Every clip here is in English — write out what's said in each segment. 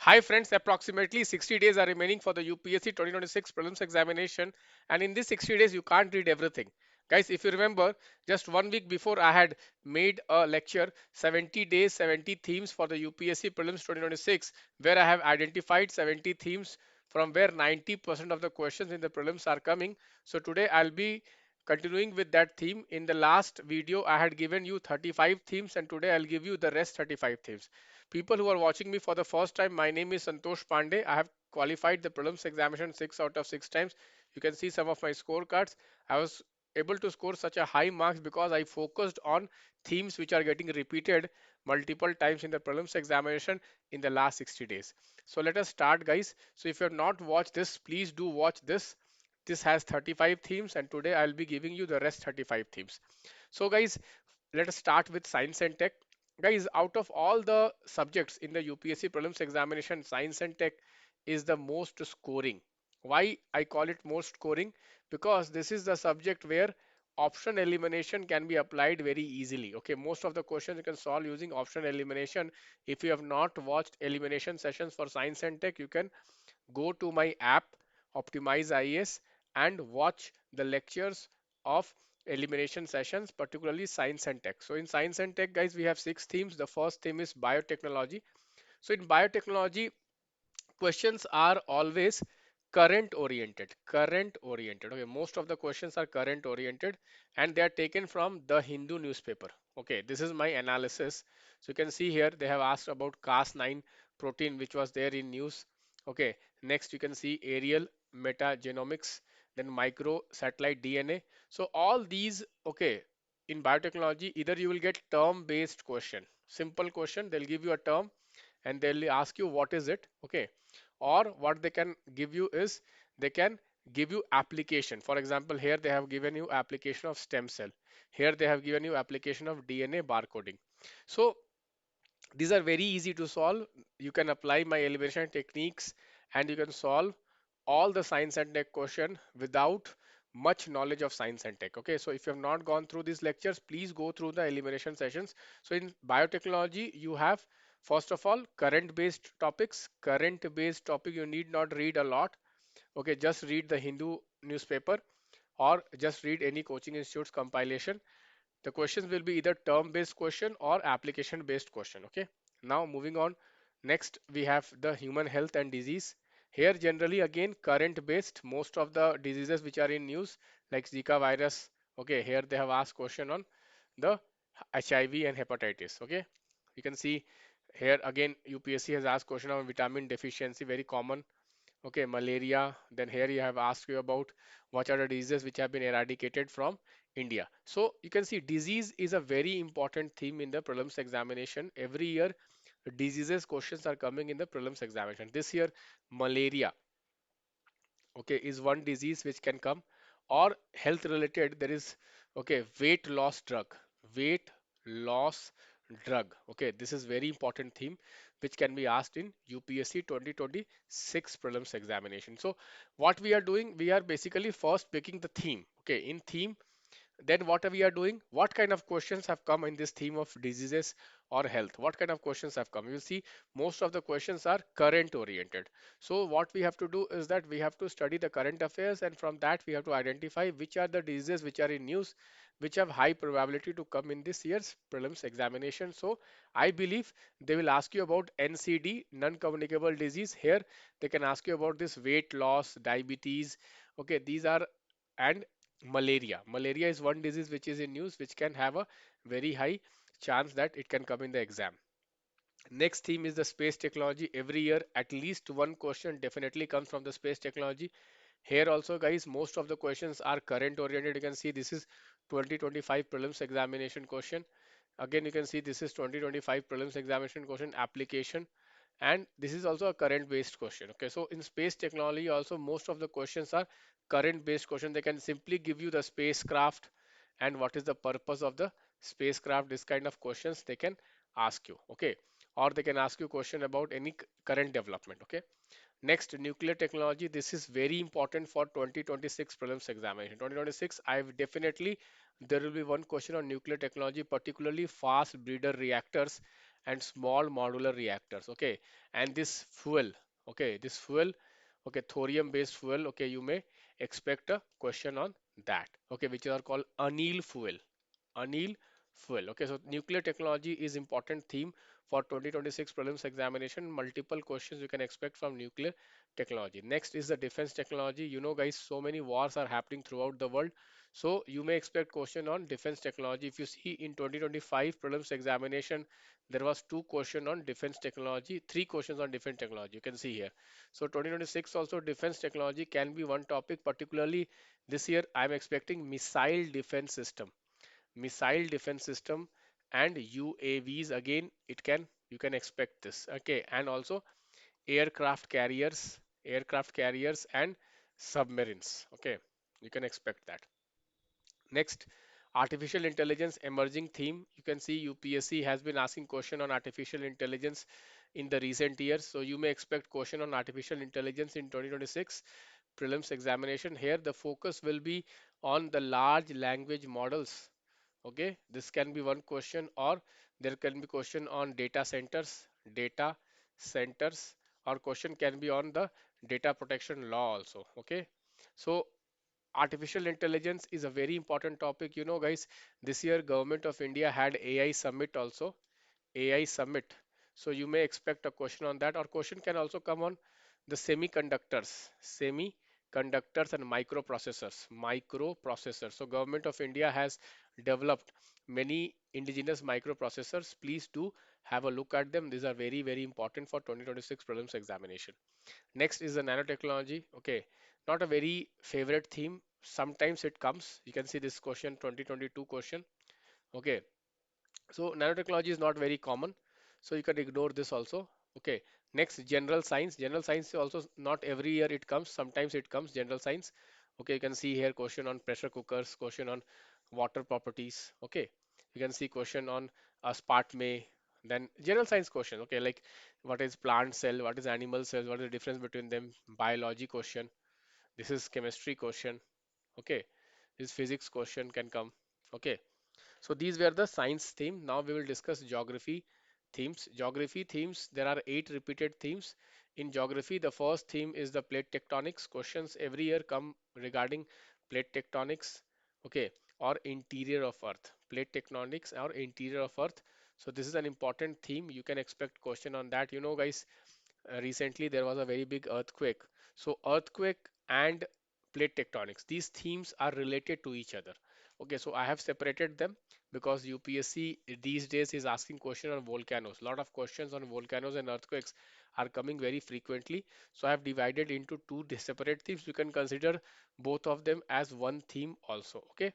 Hi friends, approximately 60 days are remaining for the UPSC 2026 prelims examination, and in these 60 days you can't read everything. Guys, if you remember, just 1 week before I had made a lecture 70 days 70 themes for the UPSC prelims 2026, where I have identified 70 themes from where 90% of the questions in the prelims are coming. So today I'll be continuing with that theme. In the last video I had given you 35 themes, and today I'll give you the rest 35 themes. People who are watching me for the first time, my name is Santosh Pandey. I have qualified the prelims examination 6 out of 6 times. You can see some of my scorecards. I was able to score such a high marks because I focused on themes which are getting repeated multiple times in the prelims examination in the last 60 days. So let us start, guys. So if you have not watched this, please do watch this. This has 35 themes, and today I'll be giving you the rest 35 themes. So guys, let us start with science and tech. Guys, out of all the subjects in the UPSC prelims examination, science and tech is the most scoring. Why I call it most scoring? Because this is the subject where option elimination can be applied very easily. Okay, most of the questions you can solve using option elimination. If you have not watched elimination sessions for science and tech, you can go to my app Optimize IAS and watch the lectures of elimination sessions, particularly science and tech. So in science and tech, guys, we have 6 themes. The first theme is biotechnology. So in biotechnology, questions are always current oriented. Okay, most of the questions are current oriented, and they are taken from the Hindu newspaper. Okay, this is my analysis. So you can see here they have asked about cas9 protein, which was there in news. Okay, next you can see aerial metagenomics, then micro satellite DNA. So all these, okay, in biotechnology, either you will get term based question, simple question, they'll give you a term and they'll ask you what is it. Okay, or what they can give you is they can give you application. For example, here they have given you application of stem cell. Here they have given you application of DNA barcoding. So these are very easy to solve. You can apply my elimination techniques and you can solve all the science and tech question without much knowledge of science and tech. Okay, so if you have not gone through these lectures, please go through the elimination sessions. So in biotechnology, you have first of all current based topics. Current based topic you need not read a lot. Okay, just read the Hindu newspaper or just read any coaching institute's compilation. The questions will be either term based question or application based question. Okay, now moving on, next we have the human health and disease. Here generally again current based, most of the diseases which are in news like Zika virus. Okay, here they have asked question on the HIV and hepatitis. Okay, you can see here again UPSC has asked question on vitamin deficiency, very common. Okay, malaria. Then here you have asked you about what are the diseases which have been eradicated from India. So you can see disease is a very important theme in the prelims examination. Every year diseases questions are coming in the prelims examination. This year malaria, okay, is one disease which can come, or health related there is, okay, weight loss drug. Weight loss drug. Okay, this is very important theme which can be asked in UPSC 2026 prelims examination. So what we are doing, we are basically first picking the theme. Okay, in theme, then what we are doing, what kind of questions have come in this theme of diseases or health, what kind of questions have come. You see most of the questions are current oriented. So what we have to do is that we have to study the current affairs, and from that we have to identify which are the diseases which are in news, which have high probability to come in this year's prelims examination. So I believe they will ask you about NCD, non-communicable disease. Here they can ask you about this weight loss, diabetes. Okay, these are, and malaria. Malaria is one disease which is in news, which can have a very high chance that it can come in the exam. Next theme is the space technology. Every year at least one question definitely comes from the space technology. Here also guys, most of the questions are current oriented. You can see this is 2025 prelims examination question. Again you can see this is 2025 prelims examination question application, and this is also a current based question. Okay, so in space technology also most of the questions are current based question. They can simply give you the spacecraft and what is the purpose of the spacecraft. This kind of questions they can ask you. Okay, or they can ask you question about any current development. Okay, next, nuclear technology. This is very important for 2026 prelims examination. 2026, I've definitely, there will be one question on nuclear technology, particularly fast breeder reactors and small modular reactors. Okay, and this fuel, okay, this fuel, okay, thorium based fuel, okay, you may expect a question on that, okay, which are called anil fuel. Anil fuel. Okay, so nuclear technology is important theme for 2026 prelims examination. Multiple questions you can expect from nuclear technology. Next is the defense technology. You know, guys, so many wars are happening throughout the world. So you may expect question on defense technology. If you see in 2025 prelims examination, there was two question on defense technology, three questions on defense technology. You can see here. So 2026 also defense technology can be one topic. Particularly this year, I'm expecting missile defense system, and UAVs. Again, it can, you can expect this. Okay, and also aircraft carriers, and submarines. Okay, you can expect that. Next, artificial intelligence emerging theme. You can see UPSC has been asking question on artificial intelligence in the recent years. So you may expect question on artificial intelligence in 2026 prelims examination. Here the focus will be on the large language models. Okay, this can be one question, or there can be question on data centers, or question can be on the data protection law also. Okay, so artificial intelligence is a very important topic. You know, guys, this year government of India had AI summit also, AI summit. So you may expect a question on that, or question can also come on the semiconductors and microprocessors. So government of India has developed many indigenous microprocessors. Please do have a look at them. These are very, very important for 2026 prelims examination. Next is the nanotechnology. Okay, not a very favorite theme. Sometimes it comes. You can see this question, 2022 question. Okay, so nanotechnology is not very common, so you can ignore this also. Okay. Next, general science. General science is also not every year it comes. Sometimes it comes general science. Okay, you can see here question on pressure cookers, question on water properties. Okay, you can see question on a spark may. Then general science question. Okay, like what is plant cell, what is animal cell, what is the difference between them? Biology question. This is chemistry question. Okay, this physics question can come. Okay, so these were the science theme. Now we will discuss geography themes. Geography themes, there are 8 repeated themes. In geography, the first theme is the plate tectonics. Questions every year come regarding plate tectonics, okay, or interior of Earth. Plate tectonics or interior of Earth. So this is an important theme. You can expect question on that. You know, guys, recently there was a very big earthquake. So earthquake and plate tectonics, these themes are related to each other. Okay, so I have separated them because UPSC these days is asking question on volcanoes. A lot of questions on volcanoes and earthquakes are coming very frequently. So I have divided into two separate themes. You can consider both of them as one theme also. Okay.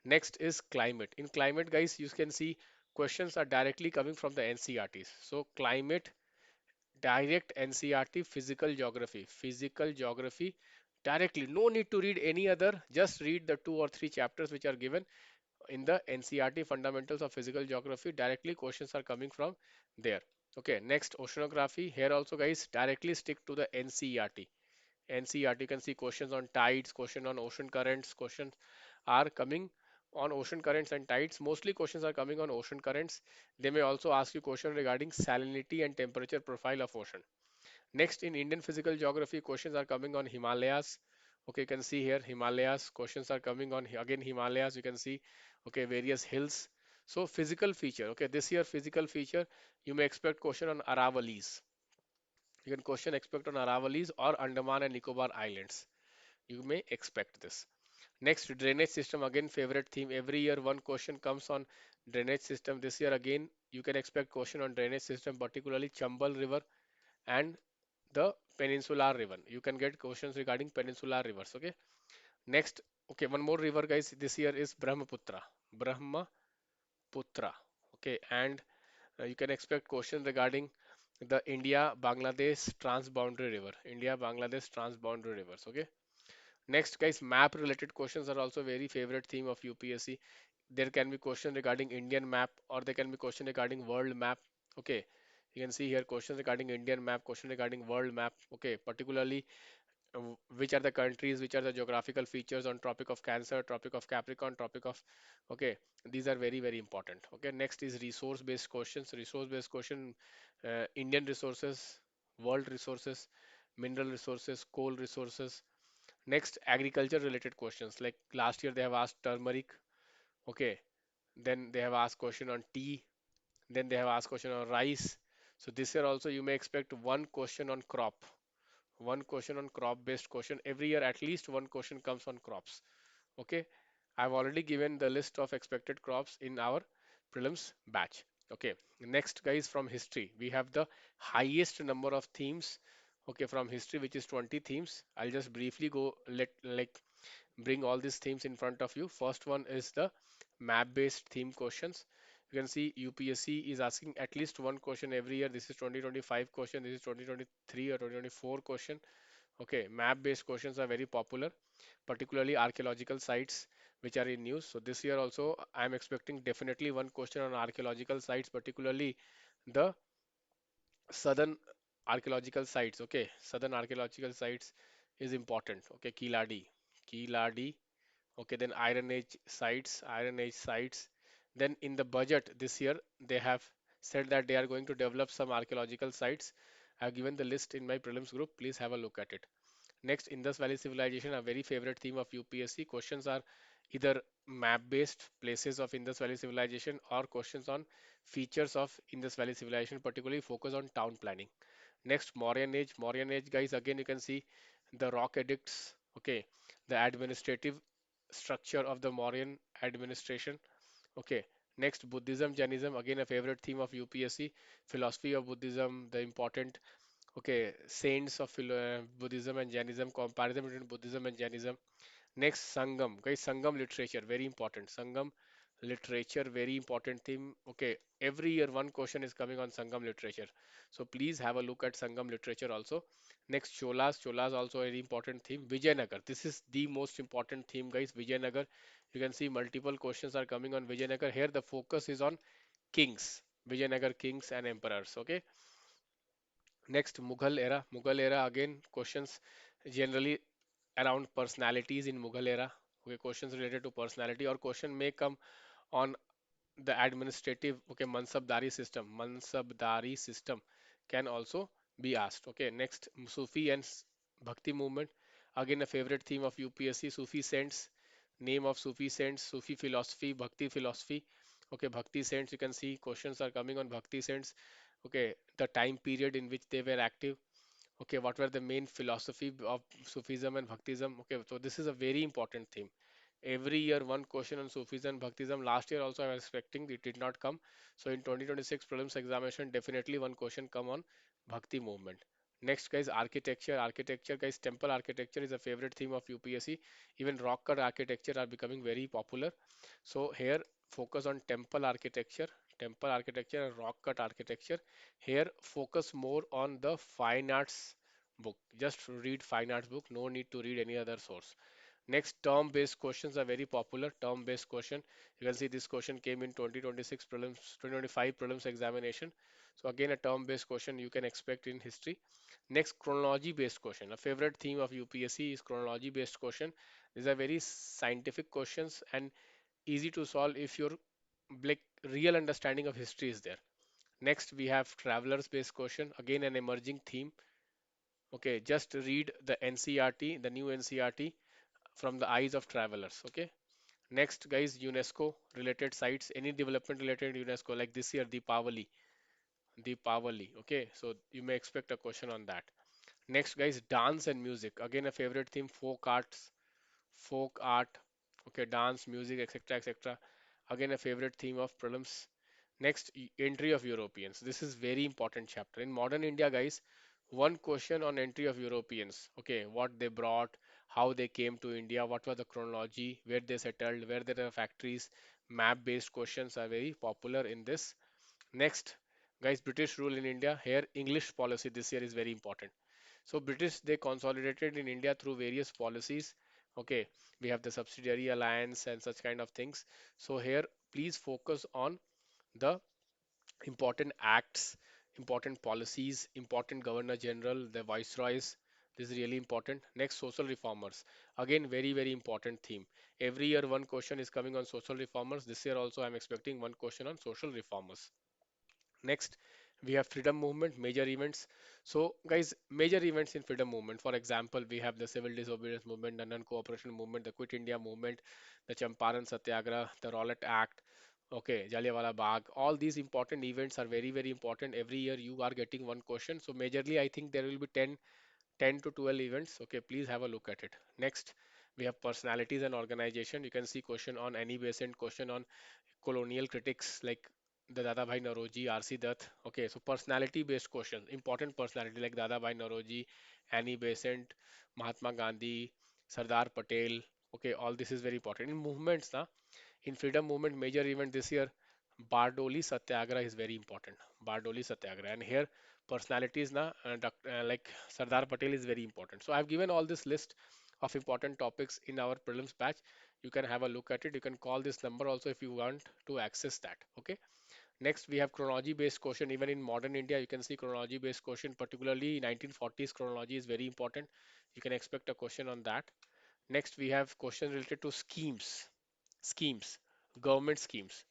Next is climate. In climate, guys, you can see questions are directly coming from the NCRTs. So climate, direct NCRT, physical geography directly. No need to read any other, just read the 2 or 3 chapters which are given in the NCRT fundamentals of physical geography. Directly questions are coming from there. Okay, next oceanography. Here also, guys, directly stick to the NCRT. NCRT, you can see questions on tides, question on ocean currents, questions are coming on ocean currents and tides. Mostly questions are coming on ocean currents. They may also ask you question regarding salinity and temperature profile of ocean. Next, in Indian physical geography, questions are coming on Himalayas. Okay, you can see here Himalayas. Questions are coming on again Himalayas. You can see, okay, various hills. So physical feature. Okay, this year physical feature, you may expect question on Aravalis. You can question expect on Aravalis or Andaman and Nicobar Islands. You may expect this. Next, drainage system, again favorite theme. Every year one question comes on drainage system. This year again you can expect question on drainage system, particularly Chambal River and the Peninsular River. You can get questions regarding Peninsular rivers. Okay. Next, okay, one more river, guys. This year is Brahmaputra. Brahmaputra. Okay, and you can expect questions regarding the India-Bangladesh transboundary river. India-Bangladesh transboundary rivers. Okay. Next, guys, map related questions are also very favorite theme of UPSC. There can be question regarding Indian map, or there can be question regarding world map. Okay, you can see here questions regarding Indian map, question regarding world map. Okay, particularly which are the countries, which are the geographical features on Tropic of Cancer, Tropic of Capricorn, Tropic of, okay, these are very, very important. Okay, next is resource-based questions. Resource-based question, Indian resources, world resources, mineral resources, coal resources. Next, agriculture-related questions. Like last year, they have asked turmeric. Okay, then they have asked question on tea. Then they have asked question on rice. So this year also you may expect one question on crop, one question on crop based question every year. At least one question comes on crops. Okay, I've already given the list of expected crops in our prelims batch. Okay, next guys, from history we have the highest number of themes. Okay, from history, which is 20 themes. I'll just briefly go let like bring all these themes in front of you. First one is the map based theme questions. You can see UPSC is asking at least one question every year. This is 2025 question, this is 2023 or 2024 question. Okay, map-based questions are very popular, particularly archaeological sites which are in news. So this year also, I'm expecting definitely one question on archaeological sites, particularly the southern archaeological sites. Okay, southern archaeological sites is important. Okay, Kiladi. Okay, then Iron Age sites, Iron Age sites. Then in the budget this year, they have said that they are going to develop some archaeological sites. I've given the list in my prelims group. Please have a look at it. Next, Indus Valley Civilization, a very favorite theme of UPSC. Questions are either map-based places of Indus Valley Civilization or questions on features of Indus Valley Civilization, particularly focus on town planning. Next, Mauryan Age. Mauryan Age, guys, again you can see the rock edicts. Okay, the administrative structure of the Mauryan administration. Okay, next, Buddhism, Jainism, again a favorite theme of UPSC. Philosophy of Buddhism, the important, okay, saints of Buddhism and Jainism, comparison between Buddhism and Jainism. Next, Sangam. Guys, Sangam literature, very important. Sangam literature, very important theme. Okay, every year one question is coming on Sangam literature. So please have a look at Sangam literature also. Next, Cholas. Cholas also a very important theme. Vijayanagar. This is the most important theme, guys. Vijayanagar. You can see multiple questions are coming on Vijayanagar. Here the focus is on kings. Vijayanagar kings and emperors. Okay. Next, Mughal era. Mughal era, again, questions generally around personalities in Mughal era. Okay, questions related to personality, or question may come on the administrative, okay, Mansabdari system can also be asked. Okay, next, Sufi and Bhakti movement. Again, a favorite theme of UPSC, Sufi saints, name of Sufi saints, Sufi philosophy, Bhakti philosophy. Okay, Bhakti saints, you can see questions are coming on Bhakti saints. Okay, the time period in which they were active. Okay, what were the main philosophy of Sufism and Bhaktism? Okay, so this is a very important theme. Every year, one question on Sufism and Bhaktism. Last year also, I was expecting it did not come. So in 2026 prelims examination, definitely one question come on Bhakti movement. Next, guys, architecture. Architecture, guys, temple architecture is a favorite theme of UPSC. Even rock cut architecture are becoming very popular. So here, focus on temple architecture and rock cut architecture. Here, focus more on the fine arts book. Just read fine arts book. No need to read any other source. Next, term-based questions are very popular. Term-based question. You can see this question came in 2026 prelims, 2025 prelims examination. So again, a term-based question you can expect in history. Next, chronology-based question. A favorite theme of UPSC is chronology-based question. These are very scientific questions and easy to solve if your like real understanding of history is there. Next, we have travelers-based question. Again, an emerging theme. Okay, just read the NCRT, the new NCRT from the eyes of travelers. Okay. Next, guys, UNESCO related sites, any development related UNESCO, like this year, Deepavali. Okay, so you may expect a question on that. Next, guys, dance and music. Again, a favorite theme, folk art. Okay, dance, music, etc., etc. Again, a favorite theme of prelims. Next, entry of Europeans. This is very important chapter. In modern India, guys, one question on entry of Europeans. Okay, what they brought, how they came to India, what was the chronology, where they settled, where there are factories. Map-based questions are very popular in this. Next, guys, British rule in India. Here, English policy this year is very important. So British, they consolidated in India through various policies. Okay, we have the subsidiary alliance and such kind of things. So here, please focus on the important acts, important policies, important governor general, the viceroys, This is really important. Next, social reformers. Again, very, very important theme. Every year, one question is coming on social reformers. This year also, I'm expecting one question on social reformers. Next, we have freedom movement, major events. So, guys, major events in freedom movement. For example, we have the civil disobedience movement, the non-cooperation movement, the Quit India movement, the Champaran Satyagraha, the Rowlatt Act. Okay, Jallianwala Bagh. All these important events are very, very important. Every year you are getting one question. So, majorly, I think there will be 10 to 12 events. Okay, please have a look at it. Next, we have personalities and organization. You can see question on any Besant, question on colonial critics like the Dadabhai Naroji, R.C. Dutt. Okay, so personality based questions, important personality like Dadabhai Naroji, Annie Besant, Mahatma Gandhi, Sardar Patel. Okay, all this is very important. In movements, na, in freedom movement major event this year, Bardoli Satyagraha is very important. Bardoli Satyagraha. And here personalities na like Sardar Patel is very important. So I've given all this list of important topics in our prelims batch. You can have a look at it. You can call this number also if you want to access that. Okay. Next, we have chronology based question. Even in modern India, you can see chronology based question, particularly 1940s chronology is very important. You can expect a question on that. Next, we have questions related to schemes, government schemes.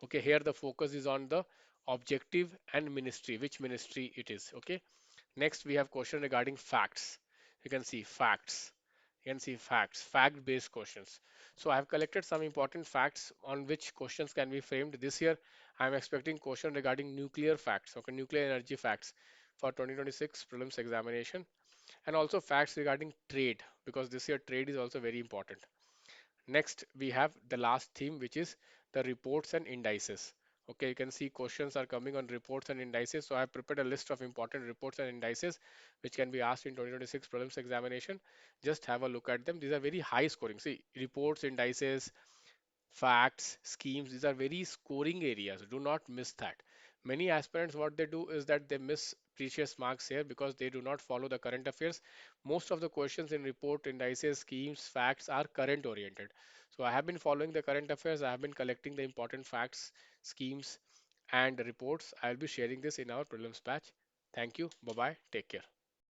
Okay, here the focus is on the objective and ministry, which ministry it is. Okay, next we have question regarding facts. You can see facts. You can see facts, fact-based questions. So I have collected some important facts on which questions can be framed. This year, I am expecting question regarding nuclear facts, okay, nuclear energy facts for 2026 prelims examination, and also facts regarding trade because this year trade is also very important. Next, we have the last theme, which is the reports and indices. Okay, you can see questions are coming on reports and indices. So I have prepared a list of important reports and indices which can be asked in 2026 prelims examination. Just have a look at them. These are very high scoring. See, reports, indices, facts, schemes, these are very scoring areas. Do not miss that. Many aspirants, what they do is that they miss precious marks here because they do not follow the current affairs. Most of the questions in report, indices, schemes, facts are current oriented. So I have been following the current affairs. I have been collecting the important facts, schemes, and reports. I'll be sharing this in our prelims batch. Thank you. Bye bye. Take care.